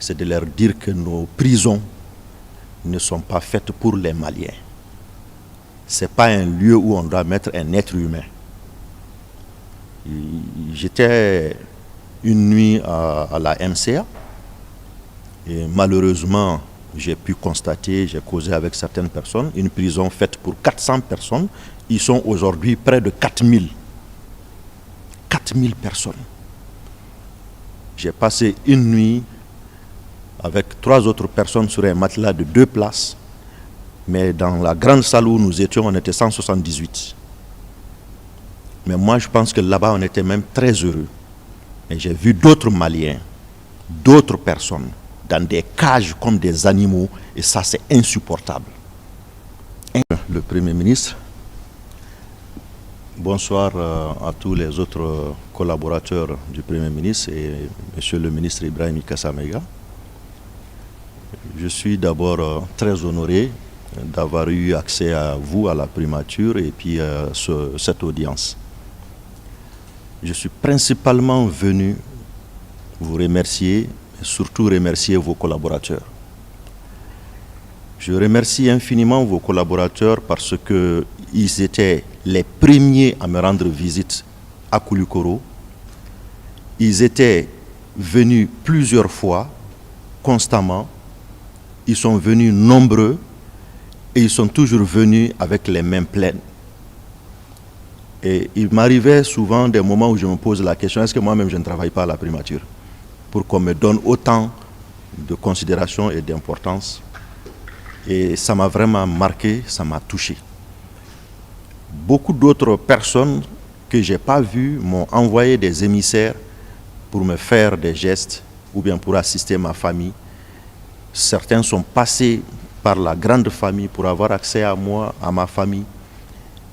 c'est de leur dire que nos prisons ne sont pas faites pour les Maliens. Ce n'est pas un lieu où on doit mettre un être humain. J'étais une nuit à la MCA et malheureusement, j'ai pu constater, j'ai causé avec certaines personnes, une prison faite pour 400 personnes. Ils sont aujourd'hui près de 4000. 4000 personnes. J'ai passé une nuit avec 3 autres personnes sur un matelas de 2 places. Mais dans la grande salle où nous étions, on était 178. Mais moi, je pense que là-bas, on était même très heureux. Et j'ai vu d'autres Maliens, d'autres personnes, dans des cages comme des animaux, et ça, c'est insupportable. Le Premier ministre, bonsoir à tous les autres collaborateurs du Premier ministre et Monsieur le ministre Ibrahim Kassamega. Je suis d'abord très honoré d'avoir eu accès à vous, à la primature, et puis cette audience. Je suis principalement venu vous remercier, et surtout remercier vos collaborateurs. Je remercie infiniment vos collaborateurs parce qu'ils étaient les premiers à me rendre visite à Koulikoro. Ils étaient venus plusieurs fois, constamment. Ils sont venus nombreux et ils sont toujours venus avec les mains pleines. Et il m'arrivait souvent des moments où je me pose la question, est-ce que moi-même je ne travaille pas à la primature pour qu'on me donne autant de considération et d'importance. Et ça m'a vraiment marqué, ça m'a touché. Beaucoup d'autres personnes que je n'ai pas vues m'ont envoyé des émissaires pour me faire des gestes ou bien pour assister ma famille. Certains sont passés par la grande famille pour avoir accès à moi, à ma famille.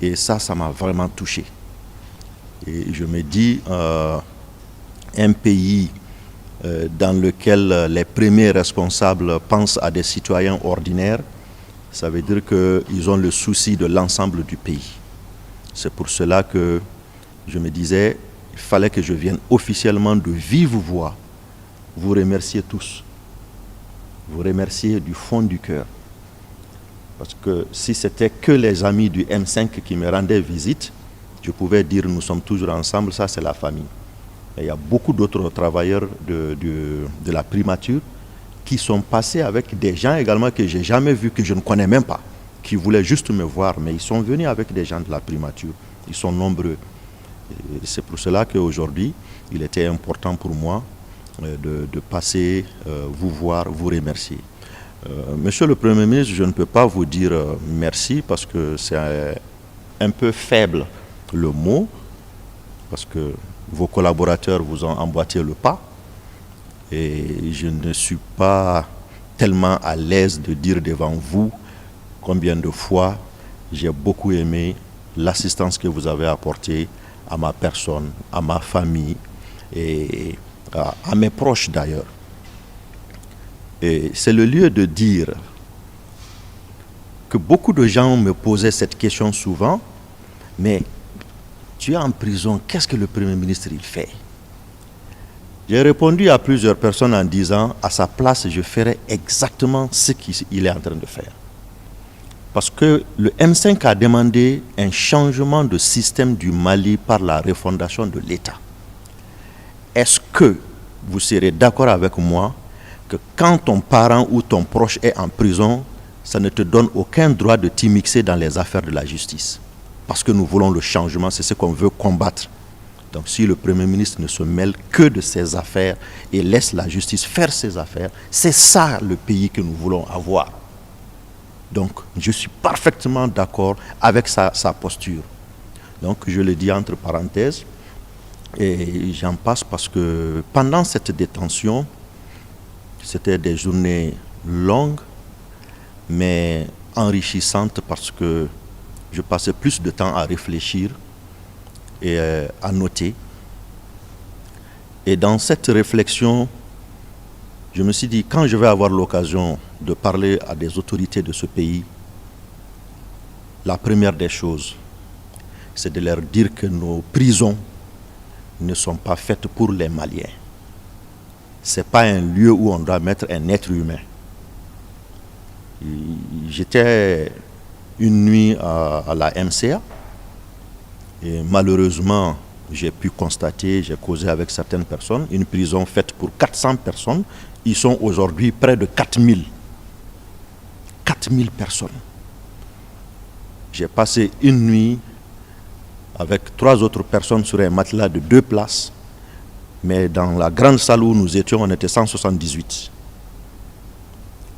Et ça m'a vraiment touché. Et je me dis, un pays dans lequel les premiers responsables pensent à des citoyens ordinaires, ça veut dire qu'ils ont le souci de l'ensemble du pays. C'est pour cela que je me disais, il fallait que je vienne officiellement de vive voix vous remercier tous. Vous remercier du fond du cœur. Parce que si c'était que les amis du M5 qui me rendaient visite, je pouvais dire nous sommes toujours ensemble, ça c'est la famille. Mais il y a beaucoup d'autres travailleurs de la primature qui sont passés avec des gens également que je n'ai jamais vus, que je ne connais même pas, qui voulaient juste me voir, mais ils sont venus avec des gens de la primature. Ils sont nombreux. C'est pour cela qu'aujourd'hui, il était important pour moi de passer, vous voir, vous remercier. Monsieur le Premier ministre, je ne peux pas vous dire merci parce que c'est un peu faible le mot, parce que vos collaborateurs vous ont emboîté le pas et je ne suis pas tellement à l'aise de dire devant vous combien de fois j'ai beaucoup aimé l'assistance que vous avez apportée à ma personne, à ma famille et à mes proches d'ailleurs. Et c'est le lieu de dire que beaucoup de gens me posaient cette question souvent, mais tu es en prison, qu'est-ce que le Premier ministre il fait? J'ai répondu à plusieurs personnes en disant, à sa place, je ferais exactement ce qu'il est en train de faire. Parce que le M5 a demandé un changement de système du Mali par la refondation de l'État. Est-ce que vous serez d'accord avec moi que quand ton parent ou ton proche est en prison, ça ne te donne aucun droit de t'immiscer dans les affaires de la justice? Parce que nous voulons le changement, c'est ce qu'on veut combattre. Donc si le Premier ministre ne se mêle que de ses affaires et laisse la justice faire ses affaires, c'est ça le pays que nous voulons avoir. Donc je suis parfaitement d'accord avec sa posture. Donc je le dis entre parenthèses et j'en passe parce que pendant cette détention, c'était des journées longues, mais enrichissantes parce que je passais plus de temps à réfléchir et à noter. Et dans cette réflexion, je me suis dit, quand je vais avoir l'occasion de parler à des autorités de ce pays, la première des choses, c'est de leur dire que nos prisons ne sont pas faites pour les Maliens. Ce n'est pas un lieu où on doit mettre un être humain. J'étais une nuit à la MCA et malheureusement, j'ai pu constater, j'ai causé avec certaines personnes, une prison faite pour 400 personnes. Ils sont aujourd'hui près de 4000. 4000 personnes. J'ai passé une nuit avec 3 autres personnes sur un matelas de 2 places. Mais dans la grande salle où nous étions, on était 178.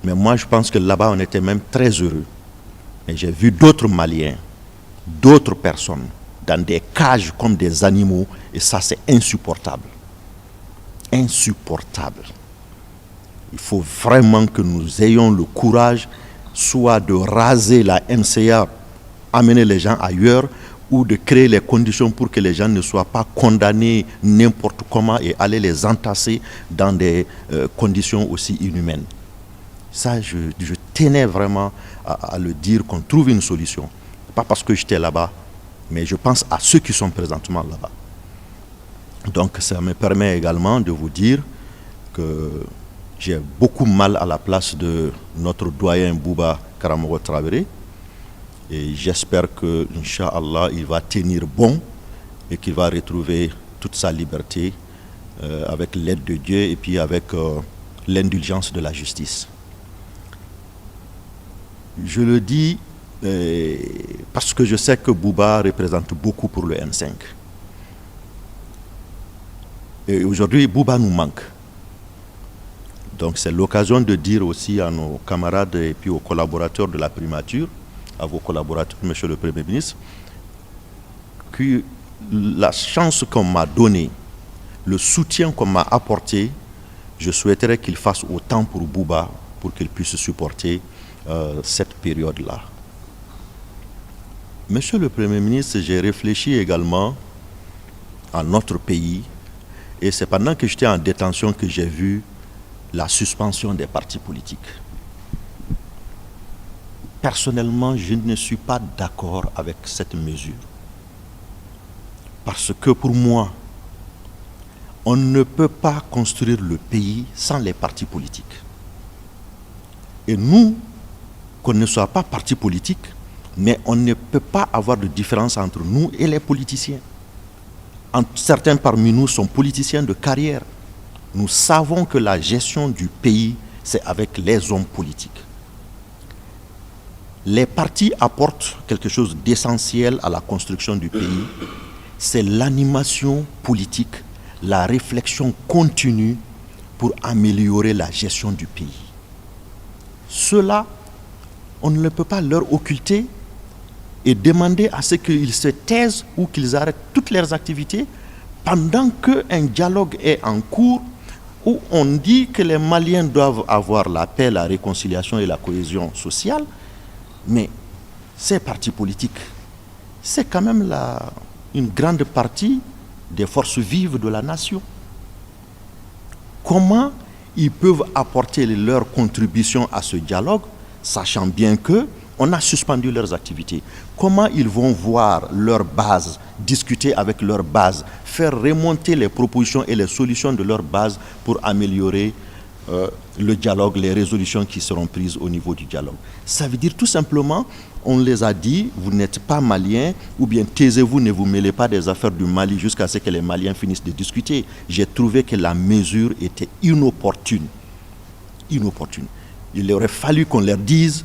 Mais moi, je pense que là-bas, on était même très heureux. Et j'ai vu d'autres Maliens, d'autres personnes, dans des cages comme des animaux. Et ça, c'est insupportable. Insupportable. Il faut vraiment que nous ayons le courage, soit de raser la MCA, amener les gens ailleurs, ou de créer les conditions pour que les gens ne soient pas condamnés n'importe comment et aller les entasser dans des conditions aussi inhumaines. Ça, je tenais vraiment à le dire, qu'on trouve une solution. Pas parce que j'étais là-bas, mais je pense à ceux qui sont présentement là-bas. Donc ça me permet également de vous dire que j'ai beaucoup mal à la place de notre doyen Bouba Karamogo Traoré. Et j'espère que, Inch'Allah, il va tenir bon et qu'il va retrouver toute sa liberté avec l'aide de Dieu et puis avec l'indulgence de la justice. Je le dis parce que je sais que Bouba représente beaucoup pour le M5. Et aujourd'hui, Bouba nous manque. Donc c'est l'occasion de dire aussi à nos camarades et puis aux collaborateurs de la primature, à vos collaborateurs, Monsieur le Premier ministre, que la chance qu'on m'a donnée, le soutien qu'on m'a apporté, je souhaiterais qu'il fasse autant pour Bouba, pour qu'il puisse supporter cette période-là. Monsieur le Premier ministre, j'ai réfléchi également à notre pays, et c'est pendant que j'étais en détention que j'ai vu la suspension des partis politiques. Personnellement, je ne suis pas d'accord avec cette mesure. Parce que pour moi, on ne peut pas construire le pays sans les partis politiques. Et nous, qu'on ne soit pas parti politique, mais on ne peut pas avoir de différence entre nous et les politiciens. Certains parmi nous sont politiciens de carrière. Nous savons que la gestion du pays, c'est avec les hommes politiques. Les partis apportent quelque chose d'essentiel à la construction du pays. C'est l'animation politique, la réflexion continue pour améliorer la gestion du pays. Cela, on ne peut pas leur occulter et demander à ce qu'ils se taisent ou qu'ils arrêtent toutes leurs activités pendant qu'un dialogue est en cours où on dit que les Maliens doivent avoir la paix, la réconciliation et la cohésion sociale. Mais ces partis politiques, c'est quand même une grande partie des forces vives de la nation. Comment ils peuvent apporter leur contribution à ce dialogue, sachant bien qu'on a suspendu leurs activités? Comment ils vont voir leur base, discuter avec leur base, faire remonter les propositions et les solutions de leur base pour améliorer le dialogue, les résolutions qui seront prises au niveau du dialogue? Ça veut dire tout simplement, on les a dit, vous n'êtes pas Maliens, ou bien taisez-vous, ne vous mêlez pas des affaires du Mali jusqu'à ce que les Maliens finissent de discuter. J'ai trouvé que la mesure était inopportune. Inopportune. Il aurait fallu qu'on leur dise,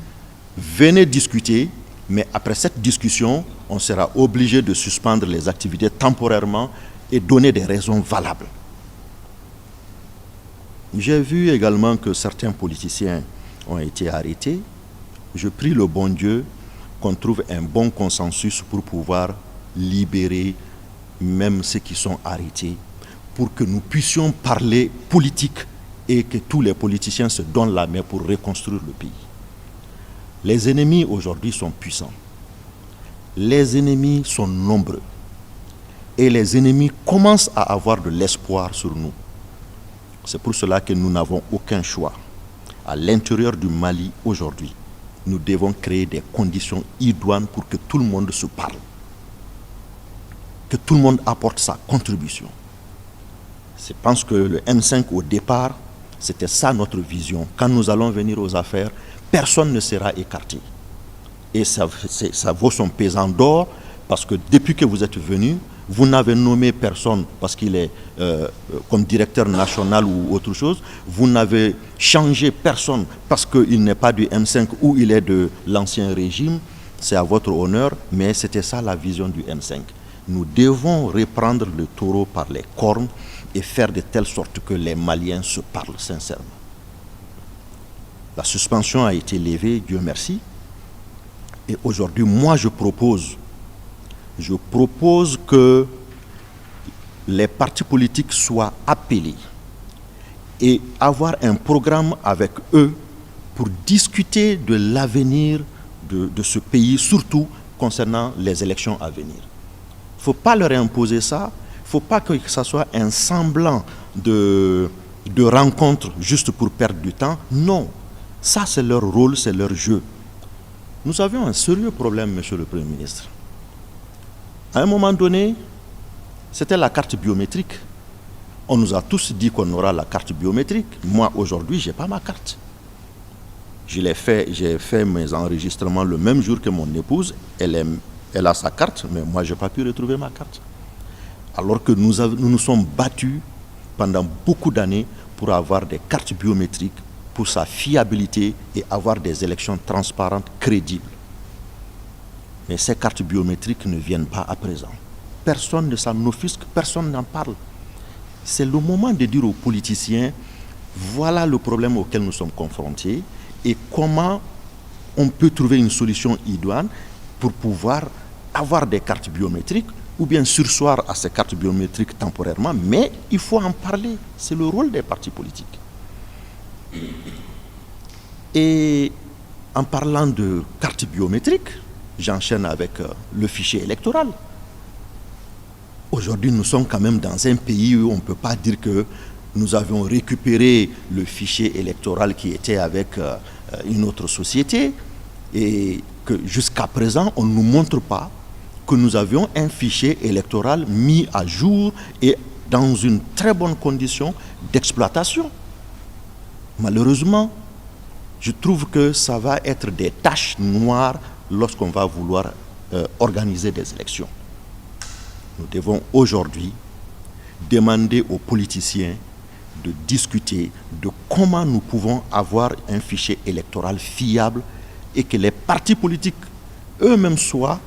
venez discuter, mais après cette discussion, on sera obligé de suspendre les activités temporairement et donner des raisons valables. J'ai vu également que certains politiciens ont été arrêtés. Je prie le bon Dieu qu'on trouve un bon consensus pour pouvoir libérer même ceux qui sont arrêtés, pour que nous puissions parler politique et que tous les politiciens se donnent la main pour reconstruire le pays. Les ennemis aujourd'hui sont puissants. Les ennemis sont nombreux. Et les ennemis commencent à avoir de l'espoir sur nous. C'est pour cela que nous n'avons aucun choix. À l'intérieur du Mali, aujourd'hui, nous devons créer des conditions idoines pour que tout le monde se parle. Que tout le monde apporte sa contribution. Je pense que le M5 au départ, c'était ça notre vision. Quand nous allons venir aux affaires, personne ne sera écarté. Et ça vaut son pesant d'or, parce que depuis que vous êtes venu, vous n'avez nommé personne parce qu'il est comme directeur national ou autre chose. Vous n'avez changé personne parce qu'il n'est pas du M5 ou il est de l'ancien régime. C'est à votre honneur, mais c'était ça la vision du M5. Nous devons reprendre le taureau par les cornes et faire de telle sorte que les Maliens se parlent sincèrement. La suspension a été levée, Dieu merci. Et aujourd'hui, moi, je propose que les partis politiques soient appelés et avoir un programme avec eux pour discuter de l'avenir de ce pays, surtout concernant les élections à venir. Il ne faut pas leur imposer ça, il ne faut pas que ça soit un semblant de rencontre juste pour perdre du temps. Non, ça c'est leur rôle, c'est leur jeu. Nous avions un sérieux problème, monsieur le Premier ministre. À un moment donné, c'était la carte biométrique. On nous a tous dit qu'on aura la carte biométrique. Moi, aujourd'hui, je n'ai pas ma carte. J'ai fait mes enregistrements le même jour que mon épouse. Elle a sa carte, mais moi, je n'ai pas pu retrouver ma carte. Alors que nous nous sommes battus pendant beaucoup d'années pour avoir des cartes biométriques, pour sa fiabilité et avoir des élections transparentes, crédibles. Mais ces cartes biométriques ne viennent pas à présent. Personne ne s'en offusque, personne n'en parle. C'est le moment de dire aux politiciens, voilà le problème auquel nous sommes confrontés et comment on peut trouver une solution idoine pour pouvoir avoir des cartes biométriques ou bien surseoir à ces cartes biométriques temporairement, mais il faut en parler. C'est le rôle des partis politiques. Et en parlant de cartes biométriques, j'enchaîne avec le fichier électoral. Aujourd'hui, nous sommes quand même dans un pays où on ne peut pas dire que nous avions récupéré le fichier électoral qui était avec une autre société et que jusqu'à présent, on ne nous montre pas que nous avions un fichier électoral mis à jour et dans une très bonne condition d'exploitation. Malheureusement, je trouve que ça va être des taches noires lorsqu'on va vouloir organiser des élections. Nous devons aujourd'hui demander aux politiciens de discuter de comment nous pouvons avoir un fichier électoral fiable et que les partis politiques eux-mêmes soient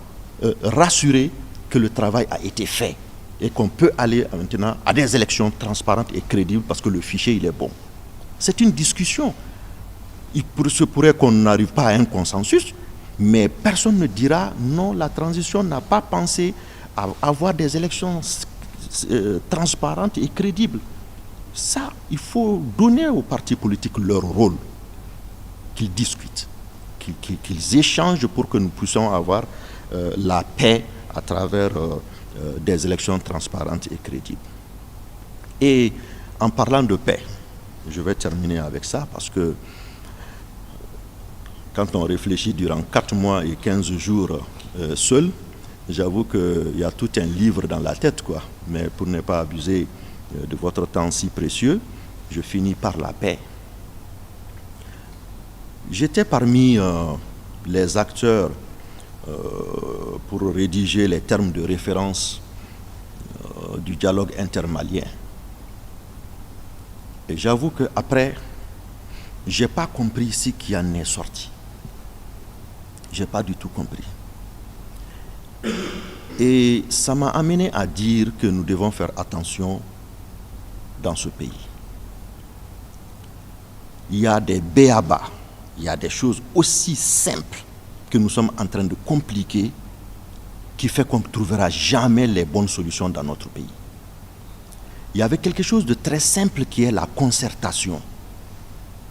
rassurés que le travail a été fait et qu'on peut aller maintenant à des élections transparentes et crédibles parce que le fichier il est bon. C'est une discussion. Il se pourrait qu'on n'arrive pas à un consensus, mais personne ne dira non, la transition n'a pas pensé à avoir des élections transparentes et crédibles. Ça, il faut donner aux partis politiques leur rôle, qu'ils discutent, qu'ils échangent pour que nous puissions avoir la paix à travers des élections transparentes et crédibles. Et en parlant de paix, je vais terminer avec ça parce que quand on réfléchit durant 4 mois et 15 jours seul, j'avoue qu'il y a tout un livre dans la tête, quoi. Mais pour ne pas abuser de votre temps si précieux, je finis par la paix. J'étais parmi les acteurs pour rédiger les termes de référence du dialogue intermalien. Et j'avoue qu'après, je n'ai pas compris ce qui en est sorti. Je n'ai pas du tout compris. Et ça m'a amené à dire que nous devons faire attention dans ce pays. Il y a des b.a.-ba, il y a des choses aussi simples que nous sommes en train de compliquer qui fait qu'on ne trouvera jamais les bonnes solutions dans notre pays. Il y avait quelque chose de très simple qui est la concertation.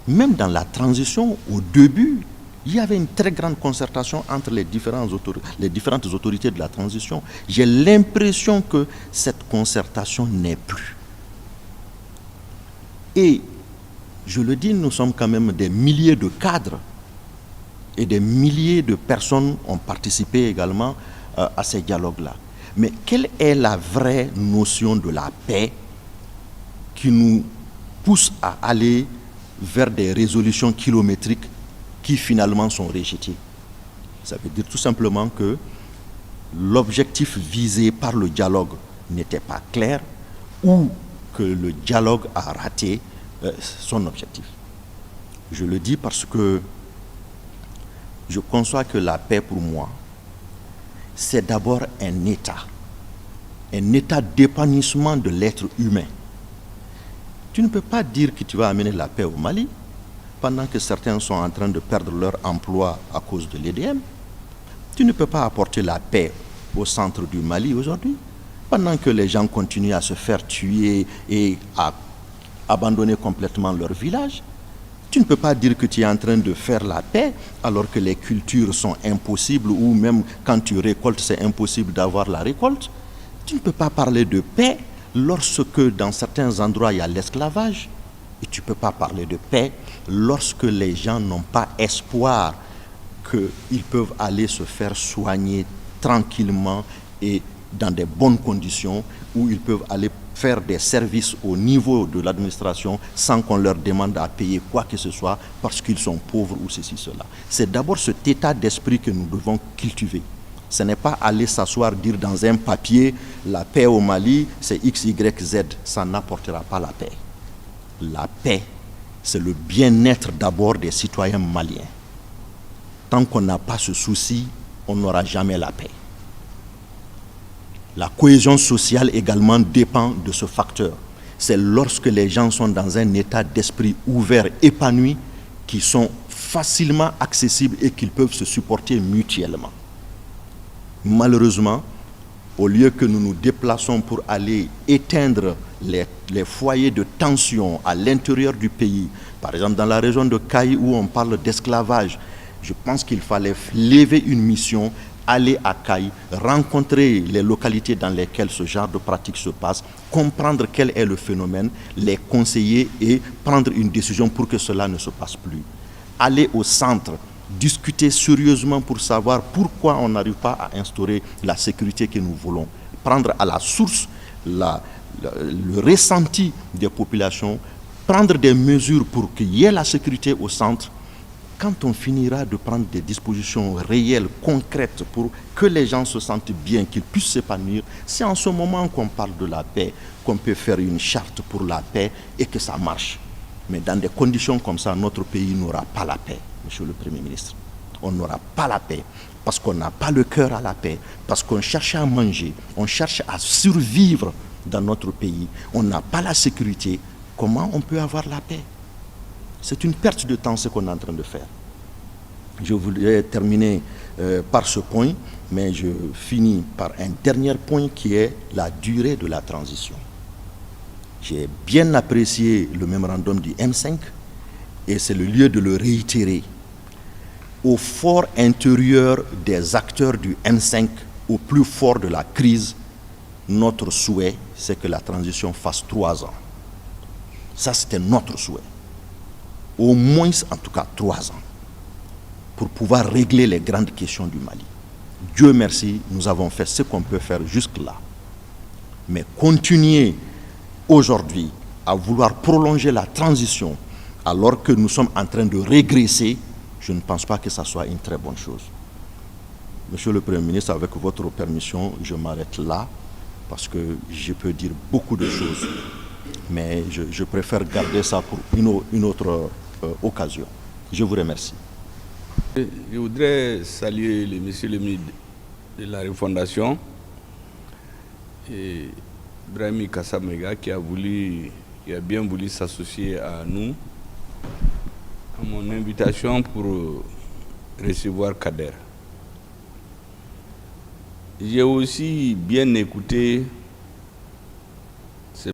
Même dans la transition, au début, il y avait une très grande concertation entre les différentes autorités de la transition. J'ai l'impression que cette concertation n'est plus. Et je le dis, nous sommes quand même des milliers de cadres et des milliers de personnes ont participé également à ces dialogues-là. Mais quelle est la vraie notion de la paix qui nous poussent à aller vers des résolutions kilométriques qui finalement sont rejetées. Ça veut dire tout simplement que l'objectif visé par le dialogue n'était pas clair ou que le dialogue a raté son objectif. Je le dis parce que je conçois que la paix pour moi, c'est d'abord un état d'épanouissement de l'être humain. Tu ne peux pas dire que tu vas amener la paix au Mali pendant que certains sont en train de perdre leur emploi à cause de l'EDM. Tu ne peux pas apporter la paix au centre du Mali aujourd'hui pendant que les gens continuent à se faire tuer et à abandonner complètement leur village. Tu ne peux pas dire que tu es en train de faire la paix alors que les cultures sont impossibles ou même quand tu récoltes, c'est impossible d'avoir la récolte. Tu ne peux pas parler de paix lorsque dans certains endroits il y a l'esclavage. Et tu ne peux pas parler de paix lorsque les gens n'ont pas espoir qu'ils peuvent aller se faire soigner tranquillement et dans des bonnes conditions, où ils peuvent aller faire des services au niveau de l'administration sans qu'on leur demande à payer quoi que ce soit parce qu'ils sont pauvres ou ceci, cela. C'est d'abord cet état d'esprit que nous devons cultiver. Ce n'est pas aller s'asseoir, dire dans un papier, la paix au Mali, c'est X, Y, Z. Ça n'apportera pas la paix. La paix, c'est le bien-être d'abord des citoyens maliens. Tant qu'on n'a pas ce souci, on n'aura jamais la paix. La cohésion sociale également dépend de ce facteur. C'est lorsque les gens sont dans un état d'esprit ouvert, épanoui, qui sont facilement accessibles et qu'ils peuvent se supporter mutuellement. Malheureusement, au lieu que nous nous déplaçons pour aller éteindre les foyers de tension à l'intérieur du pays, par exemple dans la région de Kayi où on parle d'esclavage, je pense qu'il fallait lever une mission, aller à Kayi, rencontrer les localités dans lesquelles ce genre de pratique se passe, comprendre quel est le phénomène, les conseiller et prendre une décision pour que cela ne se passe plus. Aller au centre, discuter sérieusement pour savoir pourquoi on n'arrive pas à instaurer la sécurité que nous voulons. Prendre à la source le ressenti des populations, prendre des mesures pour qu'il y ait la sécurité au centre. Quand on finira de prendre des dispositions réelles, concrètes, pour que les gens se sentent bien, qu'ils puissent s'épanouir, c'est en ce moment qu'on parle de la paix, qu'on peut faire une charte pour la paix et que ça marche. Mais dans des conditions comme ça, notre pays n'aura pas la paix, Monsieur le Premier ministre. On n'aura pas la paix parce qu'on n'a pas le cœur à la paix, parce qu'on cherche à manger, on cherche à survivre dans notre pays, on n'a pas la sécurité. Comment on peut avoir la paix? C'est une perte de temps ce qu'on est en train de faire. Je voudrais terminer par ce point, mais je finis par un dernier point qui est la durée de la transition. J'ai bien apprécié le mémorandum du M5 et c'est le lieu de le réitérer. Au fort intérieur des acteurs du M5, au plus fort de la crise, notre souhait, c'est que la transition fasse 3 ans. Ça, c'était notre souhait. Au moins, en tout cas, 3 ans, pour pouvoir régler les grandes questions du Mali. Dieu merci, nous avons fait ce qu'on peut faire jusque-là. Mais continuer aujourd'hui à vouloir prolonger la transition alors que nous sommes en train de régresser, je ne pense pas que ça soit une très bonne chose. Monsieur le Premier ministre, avec votre permission, je m'arrête là parce que je peux dire beaucoup de choses, mais je préfère garder ça pour une autre occasion. Je vous remercie. Je voudrais saluer monsieur le ministre de la Refondation, et Brahimi Kassamega qui a bien voulu s'associer à nous, à mon invitation pour recevoir Kader. J'ai aussi bien écouté